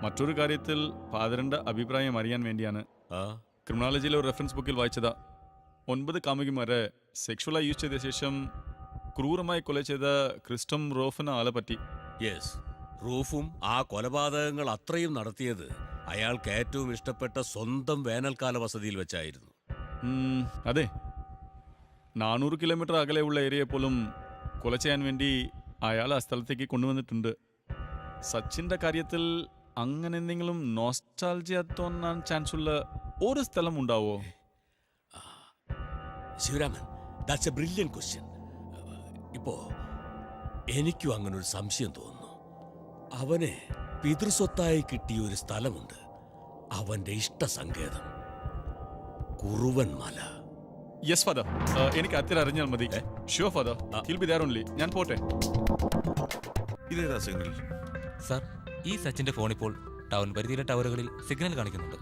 മറ്റൊരു കാര്യത്തിൽ ഫാദറിന്റെ അഭിപ്രായം അറിയാൻ വേണ്ടിയാണ്. ക്രിമിനോളജിയിലെ ഒരു റെഫറൻസ് ബുക്കിൽ വായിച്ചതാ. 9 കാമുകിമാരെ സെക്ഷുവലായി യൂസ് ചെയ്ത ശേഷം ക്രൂരമായി കൊല ചെയ്ത ക്രിസ്റ്റം റോഫ് എന്ന ആളെ പറ്റി. യെസ്, റൂഫും ആ കൊലപാതകങ്ങൾ അത്രയും നടത്തിയത് അയാൾക്ക് ഏറ്റവും ഇഷ്ടപ്പെട്ട സ്വന്തം വേനൽക്കാല വസതിയിൽ വെച്ചായിരുന്നു. അതെ, 400 കിലോമീറ്റർ അകലെയുള്ള ഏരിയയെ പോലും കൊല ചെയ്യാൻ വേണ്ടി അയാൾ ആ സ്ഥലത്തേക്ക് കൊണ്ടുവന്നിട്ടുണ്ട്. സച്ചിന്റെ കാര്യത്തിൽ അങ്ങനെ എന്തെങ്കിലും നോസ്റ്റാൾജിയ തോന്നാൻ ചാൻസ് ഉള്ള ഒരു സ്ഥലം ഉണ്ടാവോ? Sivaraman, that's A brilliant question. ഇപ്പോ എനിക്കും അങ്ങനെ ഒരു സംശയം തോന്നുന്നു. അവന് പിതൃസ്വത്തായി കിട്ടിയ ഒരു സ്ഥലമുണ്ട്, അവന്റെ ഇഷ്ടസങ്കേതം കുറുവൻ മല. യെസ് ഫാദർ, എനിക്ക് അത്ര അറിഞ്ഞാൽ മതി. Sure father, hill be there only. ഞാൻ പോട്ടെ. ഇതേതാ സിഗ്നൽ? സർ, ഈ സച്ചിന്റെ ഫോൺ ഇപ്പോൾ ടൗൺ പരിധിയിലെ ടവറുകളിൽ സിഗ്നൽ കാണിക്കുന്നുണ്ട്.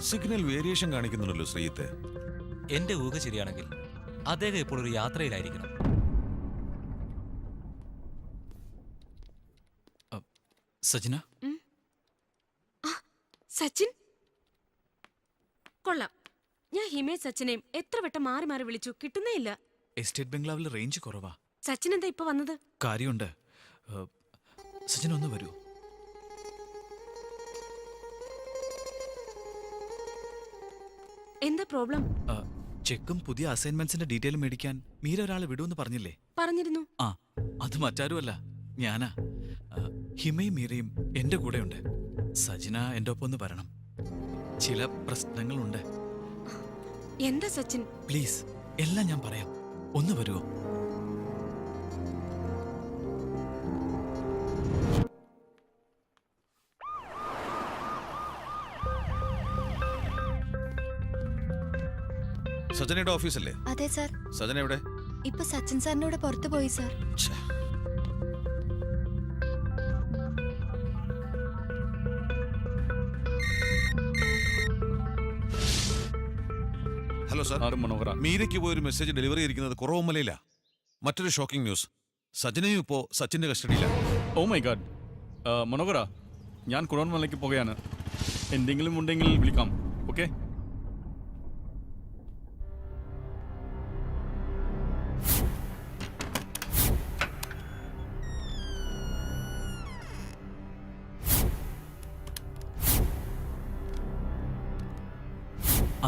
സിഗ്നൽ വേരിയേഷൻ കാണിക്കുന്നുണ്ടല്ലോ ശ്രീത്തെ. എന്റെ ഊഹ ശരിയാണെങ്കിൽ അദ്ദേഹം ഇപ്പോൾ ഒരു യാത്രയിലായിരിക്കണം. സജിന, സച്ചിൻ കൊള്ളാം. ഞാൻ ഹിമേ സച്ചിനെയും എത്ര വട്ടം മാറി മാറി വിളിച്ചു, കിട്ടുന്നേ ഇല്ല. എസ്റ്റേറ്റ് ബംഗ്ലാവിൽ റേഞ്ച് കുറവാ. സച്ചിൻ എന്താ ഇപ്പൊ വന്നത്? കാര്യമുണ്ട്. സച്ചിൻ ഒന്ന് വരൂ. എന്താ പ്രോബ്ലം? ചെക്കും പുതിയ അസൈൻമെന്റ്സിന്റെ ഡീറ്റെയിൽ മേടിക്കാൻ മീര ഒരാളെ വിടുമെന്ന് പറഞ്ഞില്ലേ? പറഞ്ഞിരുന്നു. ആ, അത് മറ്റാരുമല്ല, ഞാനാ. ഹിമയും മീരയും എന്റെ കൂടെയുണ്ട്. സജിന എന്റെ ഒപ്പം ഒന്ന് വരണം. ചില പ്രശ്നങ്ങളുണ്ട്. എന്താ സച്ചിൻ? പ്ലീസ്, എല്ലാം ഞാൻ പറയാം. ഒന്ന് വരുമോ? സജനയുടെ ഓഫീസല്ലേ? അതെ സാർ. സജന എവിടെ? ഇപ്പൊ സച്ചിൻ സാറിന്റെ കൂടെ പുറത്തു പോയി സാർ. ഹലോ സാർ, മീരയ്ക്ക് പോയൊരു മെസ്സേജ് ഡെലിവറി ചെയ്തിരിക്കുന്നത് കുറവുമലയിലാ. മറ്റൊരു ഷോക്കിംഗ് ന്യൂസ്, സജനയും ഇപ്പോ സച്ചിന്റെ കസ്റ്റഡിയിലാണ്. Oh my God. മനോഹര, ഞാൻ കുറവൻമലയ്ക്ക് പോകുകയാണ്. എന്തെങ്കിലും ഉണ്ടെങ്കിൽ വിളിക്കാം. ഓക്കെ?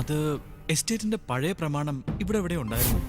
അത് എസ്റ്റേറ്റിന്റെ പഴയ പ്രമാണം ഇവിടെ എവിടെ ഉണ്ടായിരുന്നു.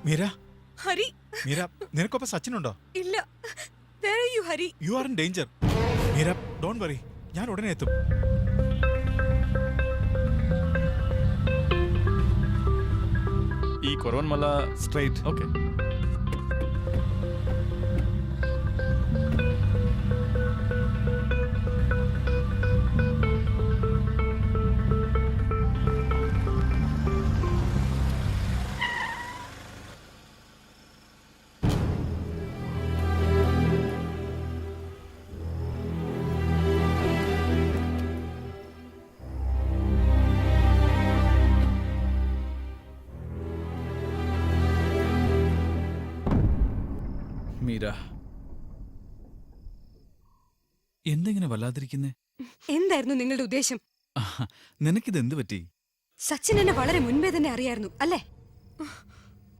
മീര, ഹരി, മീര, നിനക്കൊപ്പം സച്ചിനുണ്ടോ? ഇല്ല. Where are you, Hari? You are in danger. Meera, don't worry, ഞാൻ ഉടനെ എത്തും. ഈ കുറവൻമല സ്ട്രൈറ്റ്. ഓക്കെ. മീര, എന്തെങ്ങനെ വല്ലാതിരിക്കുന്നേ? എന്തായിരുന്നു നിങ്ങളുടെ ഉദ്ദേശം? നിനക്കിത് എന്ത് പറ്റി? സച്ചിൻ എന്നെ വളരെ മുൻപേ തന്നെ അറിയായിരുന്നു അല്ലേ?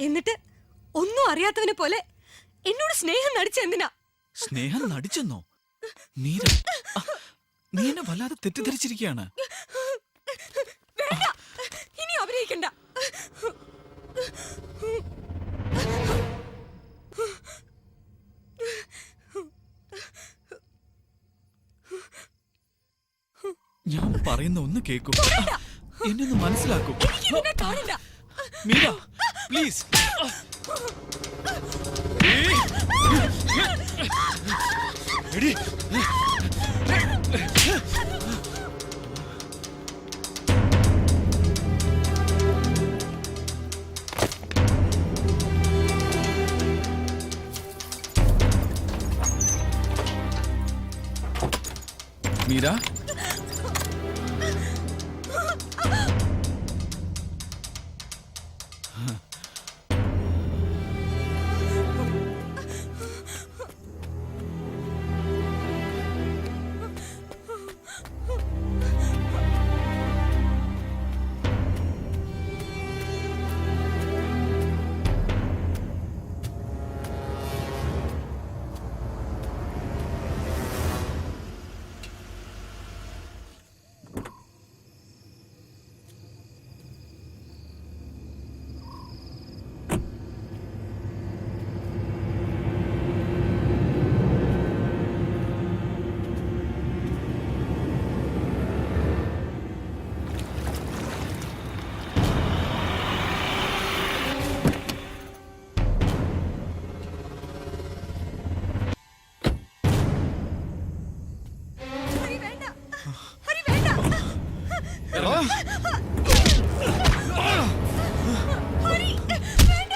എന്നിട്ട് ഒന്നും അറിയാത്തവനെ പോലെ എന്നോട് സ്നേഹം നടിച്ചെന്തിനാ? സ്നേഹം നടിച്ചെന്നോ? മീര, നീ എന്നെ വല്ലാതെ തെറ്റിദ്ധരിച്ചിരിക്കുകയാണ്. വേണ്ട, ഇനി അഭിനയിക്കണ്ട. ഞാൻ പറയുന്ന ഒന്ന് കേൾക്കൂ, എന്നെ ഒന്ന് മനസ്സിലാക്കൂ. എനിക്കിതിനെ കാണില്ല. മീര, പ്ലീസ്. മീര, ഹരി വേണ്ട, ഹരി വേണ്ട. ഹരി വേണ്ട.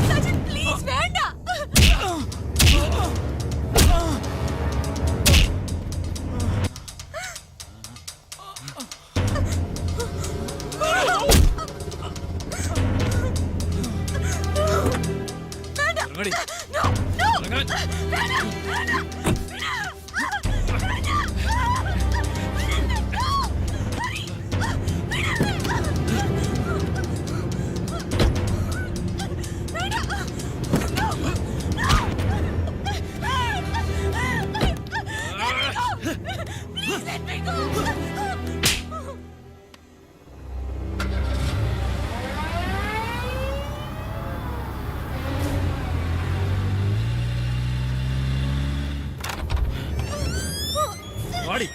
സജിൻ, പ്ലീസ് വേണ്ട. ready? No, no. വേണ്ട, വേണ്ട. Please let me go. വാടി.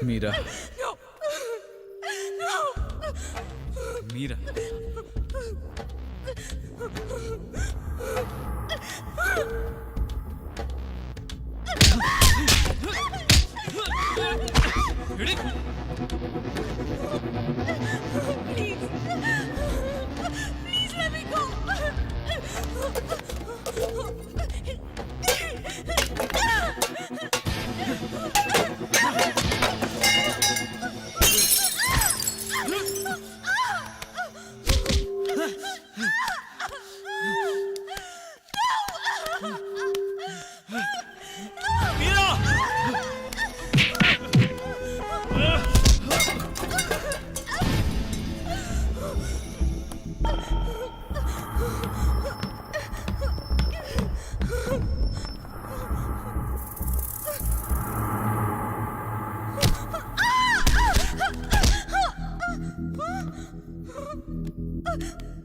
മീര, മീര, എടി. Please let me go.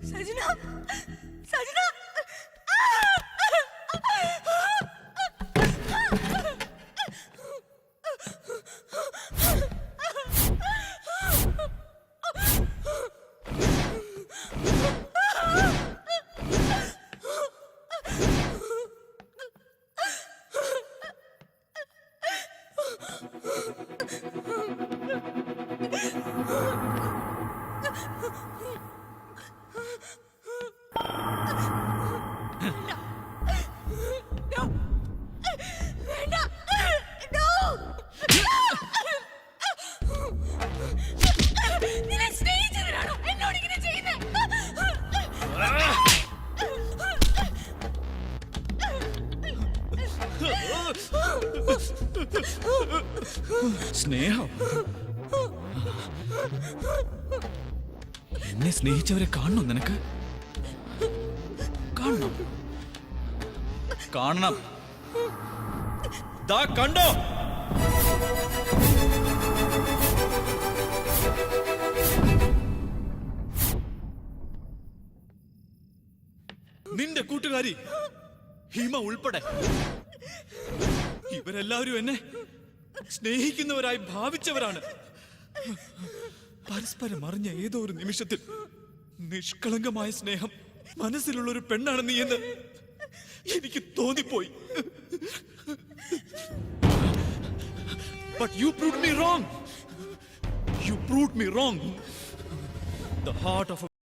Sajna! Sajna! സ്നേഹം. എന്നെ സ്നേഹിച്ചവരെ കാണണം നിനക്ക്? കാണണം. കാണണം. ദാ കണ്ടോ? നിന്റെ കൂട്ടുകാരി ഹിമ ഉൾപ്പെടെ ഇവരെല്ലാവരും എന്നെ സ്നേഹിക്കുന്നവരായി ഭാവിച്ചവരാണ്. പരസ്പരം അറിഞ്ഞ ഏതോ ഒരു നിമിഷത്തിൽ നിഷ്കളങ്കമായ സ്നേഹം മനസ്സിലുള്ള ഒരു പെണ്ണാണ് നീ എന്ന് എനിക്ക് തോന്നിപ്പോയി. But you proved me wrong. You proved me wrong. The heart of a